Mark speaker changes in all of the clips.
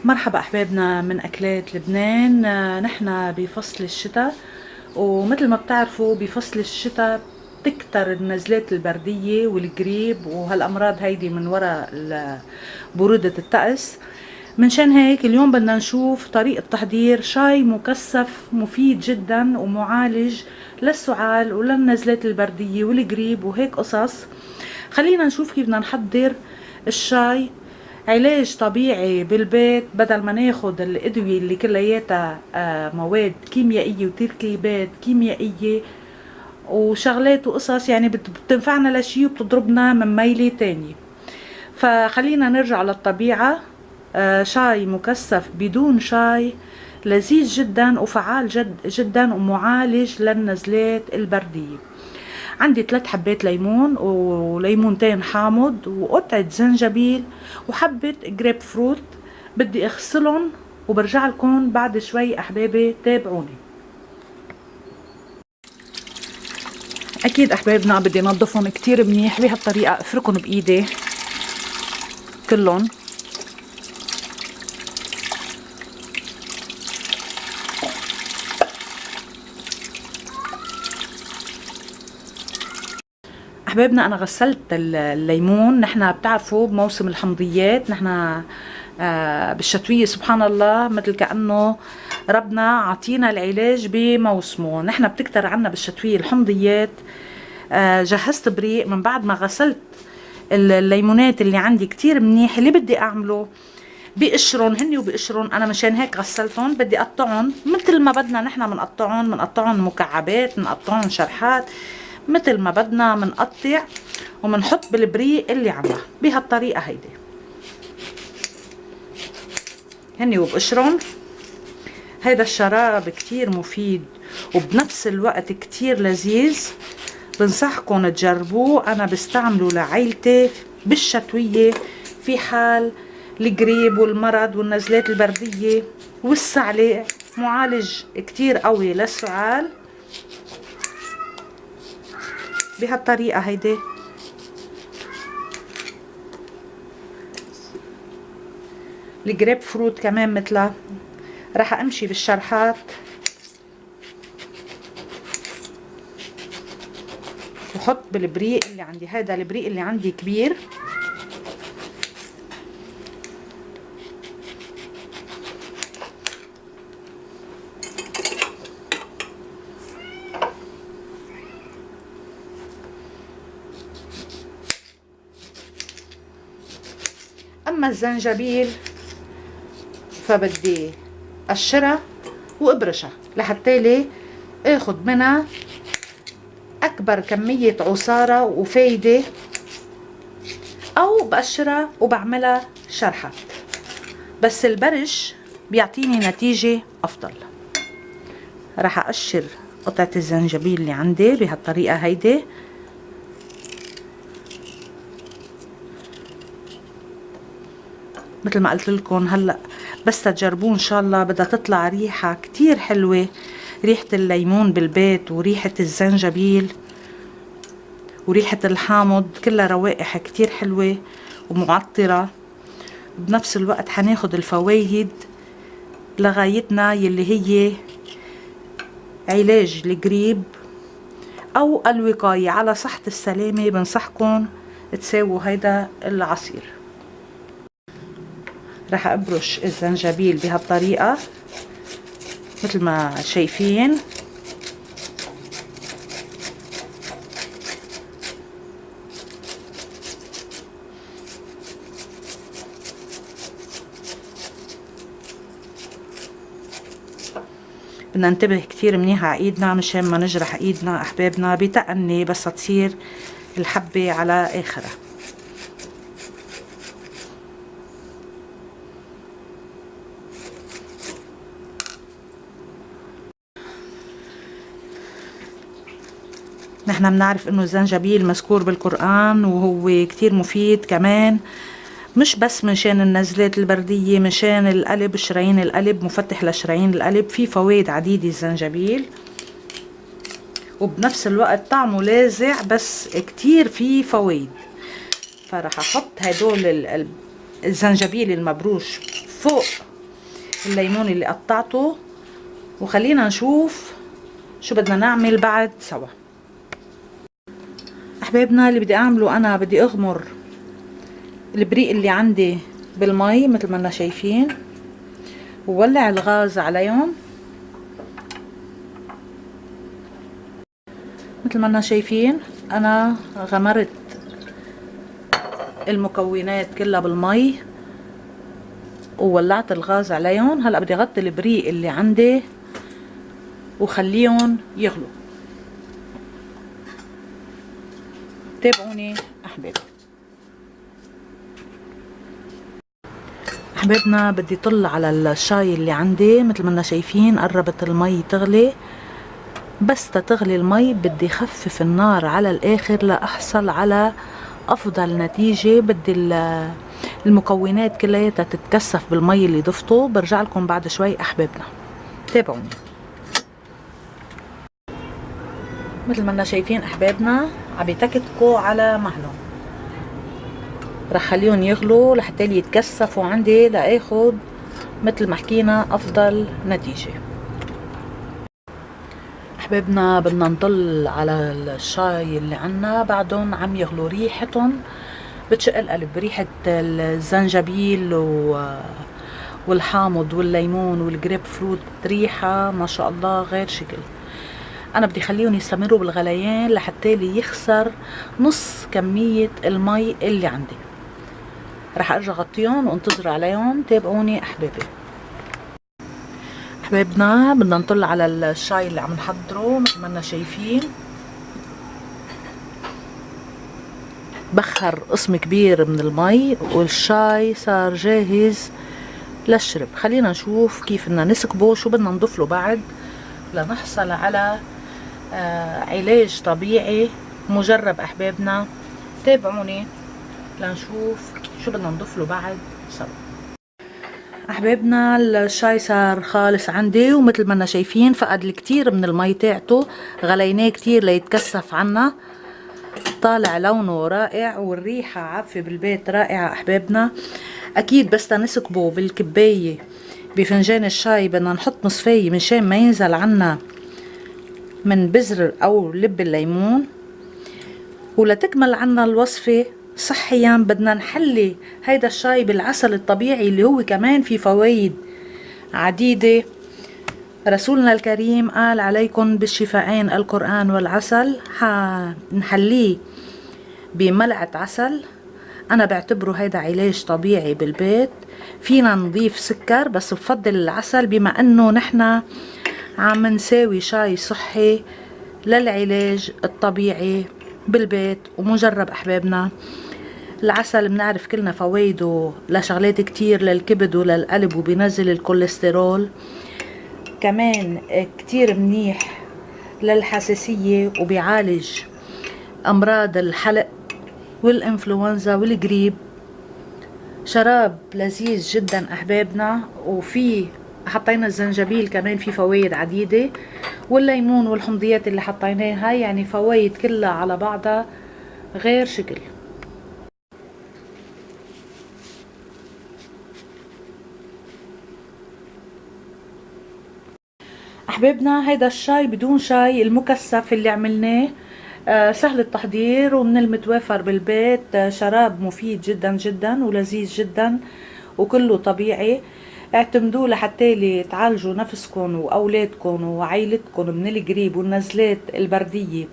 Speaker 1: مرحبا احبابنا من اكلات لبنان. نحن بفصل الشتاء، ومثل ما بتعرفوا بفصل الشتاء بتكتر النزلات البردية والجريب وهالامراض هيدي من وراء برودة الطقس. منشان هيك اليوم بدنا نشوف طريقة تحضير شاي مكثف مفيد جدا ومعالج للسعال وللنزلات البردية والجريب وهيك قصص. خلينا نشوف كيف بدنا نحضر الشاي، علاج طبيعي بالبيت بدل ما ناخد الأدوية اللي كلياتها مواد كيميائية وتركيبات كيميائية وشغلات وقصص، يعني بتنفعنا لشي وبتضربنا من ميلة تانية. فخلينا نرجع للطبيعة. شاي مكثف بدون شاي لذيذ جدا وفعال جدا ومعالج للنزلات البردية. عندي 3 حبات ليمون وليمونتين حامض وقطعة زنجبيل وحبة جريب فروت. بدي اغسلهم وبرجع لكم بعد شوي احبابي، تابعوني. اكيد احبابنا بدي نظفهم كتير منيح بهالطريقة، افركهم بايدي كلهم. احبابنا انا غسلت الليمون. نحن بتعرفوا بموسم الحمضيات، نحن بالشتوية سبحان الله مثل كأنه ربنا عطينا العلاج بموسمه. نحن بتكتر عنا بالشتوية الحمضيات. جهزت بريق من بعد ما غسلت الليمونات اللي عندي كتير منيح. اللي بدي اعمله بقشرهم هني وبقشرهم، انا مشان هيك غسلتهم. بدي اقطعهم مثل ما بدنا، نحن بنقطعهم مكعبات، بنقطعهم شرحات مثل ما بدنا، بنقطع وبنحط بالبريق اللي عنا بهالطريقة هيدي هني وبقشرهم. هيدا الشراب كتير مفيد وبنفس الوقت كتير لذيذ، بنصحكم تجربوه. انا بستعمله لعيلتي بالشتوية في حال الجريب والمرض والنزلات البردية والسعلة. معالج كتير قوي للسعال بهالطريقة هيدي. الجريب فروت كمان مثلها. راح امشي بالشرحات وحط بالبريق اللي عندي. هذا البريق اللي عندي كبير، اما الزنجبيل فبدي قشرها وابرشها لحتى لي اخد منها اكبر كمية عصارة وفايدة، او بقشرها وبعملها شرحات، بس البرش بيعطيني نتيجة افضل. راح اقشر قطعة الزنجبيل اللي عندي بهالطريقة هيدي. مثل ما قلت لكم هلا بس تجربوه ان شاء الله بدها تطلع ريحة كتير حلوة، ريحة الليمون بالبيت وريحة الزنجبيل وريحة الحامض، كلها روائح كتير حلوة ومعطرة. بنفس الوقت حناخد الفوايد لغايتنا يلي هي علاج الجريب او الوقاية على صحة السلامة. بنصحكم تساووا هيدا العصير. راح ابرش الزنجبيل بهالطريقة مثل ما شايفين. بدنا ننتبه كتير منيح على ايدنا مشان ما نجرح ايدنا احبابنا بتأني بس تصير الحبة على اخرها. نحن بنعرف انه الزنجبيل مذكور بالقرآن وهو كتير مفيد كمان، مش بس منشان النزلات البردية، منشان القلب، شرايين القلب، مفتح لشرايين القلب. في فوائد عديدة الزنجبيل، وبنفس الوقت طعمه لاذع بس كتير فيه فوائد. فراح احط هدول الزنجبيل المبروش فوق الليمون اللي قطعته، وخلينا نشوف شو بدنا نعمل بعد سوا. احبابنا اللي بدي اعمله، انا بدي اغمر البريق اللي عندي بالمي مثل ما احنا شايفين، وولع الغاز عليهم مثل ما احنا شايفين. انا غمرت المكونات كلها بالمي وولعت الغاز عليهم. هلا بدي اغطي البريق اللي عندي وخليهم يغلوا. تابعوني احبابي. احبابنا بدي طل على الشاي اللي عندي مثل ما شايفين، قربت المي تغلي. بس تغلي المي بدي خفف النار على الاخر لاحصل على افضل نتيجة. بدي المكونات كلياتها تتكثف بالمي اللي ضفته. برجع لكم بعد شوي احبابنا، تابعوني. مثل ما شايفين احبابنا عم يتكتكوا على مهلهم. رح خليهم يغلوا لحتى يتكثفوا عندي لاخد مثل ما حكينا افضل نتيجة. احبابنا بدنا نضل على الشاي اللي عنا بعدهم عم يغلوا. ريحتهم بتشق القلب، ريحة الزنجبيل والحامض والليمون والجريب فروت، ريحة ما شاء الله غير شكل. انا بدي خليهم يستمروا بالغليان لحتى لي يخسر نص كمية المي اللي عندي. رح ارجع غطيهم وانتظر عليهم. تابعوني احبابي. احبابنا بدنا نطل على الشاي اللي عم نحضره مثل ما شايفين. بخر قسم كبير من المي والشاي صار جاهز للشرب. خلينا نشوف كيف بدنا نسكبه، شو بدنا نضيف له بعد لنحصل على علاج طبيعي مجرب احبابنا. تابعوني لنشوف شو بدنا نضيف له بعد سوا. احبابنا الشاي صار خالص عندي ومثل ما شايفين فقد الكتير من المي تاعته. غليناه كتير ليتكثف عنا. طالع لونه رائع والريحة عافية بالبيت رائعة احبابنا. اكيد بس نسكبه بالكباية بفنجان الشاي بدنا نحط نصفاية منشان ما ينزل عنا من بذر او لب الليمون. ولتكمل عنا الوصفة صحيا بدنا نحلي هيدا الشاي بالعسل الطبيعي اللي هو كمان فيه فوائد عديدة. رسولنا الكريم قال عليكم بالشفاءين القرآن والعسل. حنحليه بملعقة عسل. انا بعتبره هيدا علاج طبيعي بالبيت. فينا نضيف سكر بس بفضل العسل بما انه نحنا عم نساوي شاي صحي للعلاج الطبيعي بالبيت ومجرب احبابنا. العسل بنعرف كلنا فوائده لشغلات كتير، للكبد وللقلب، وبينزل الكوليسترول. كمان كتير منيح للحساسية وبيعالج امراض الحلق والانفلونزا والجريب. شراب لذيذ جدا احبابنا. وفيه حطينا الزنجبيل كمان فيه فوائد عديدة، والليمون والحمضيات اللي حطيناها، يعني فوائد كلها على بعضها غير شكل. احبابنا هيدا الشاي بدون شاي المكثف اللي عملناه سهل التحضير ومن المتوافر بالبيت. شراب مفيد جدا جدا ولذيذ جدا وكله طبيعي. اعتمدوه لحتى تعالجوا نفسكم واولادكم وعائلتكم من الجريب والنزلات البردية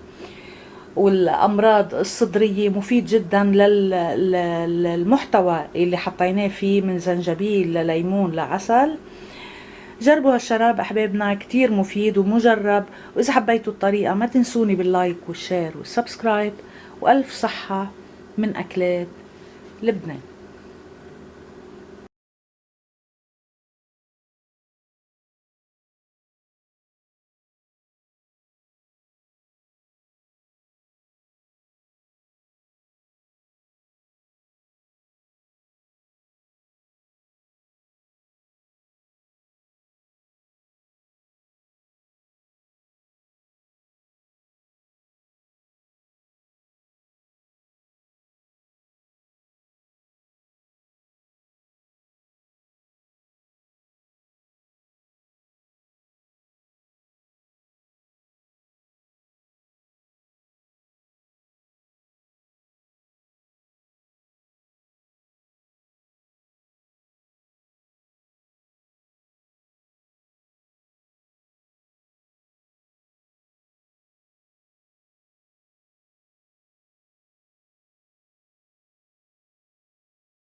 Speaker 1: والامراض الصدرية. مفيد جدا للمحتوى اللي حطيناه فيه من زنجبيل لليمون لعسل. جربوا هالشراب احبابنا، كتير مفيد ومجرب. واذا حبيتوا الطريقة ما تنسوني باللايك والشير والسبسكرايب. والف صحة من اكلات لبنان.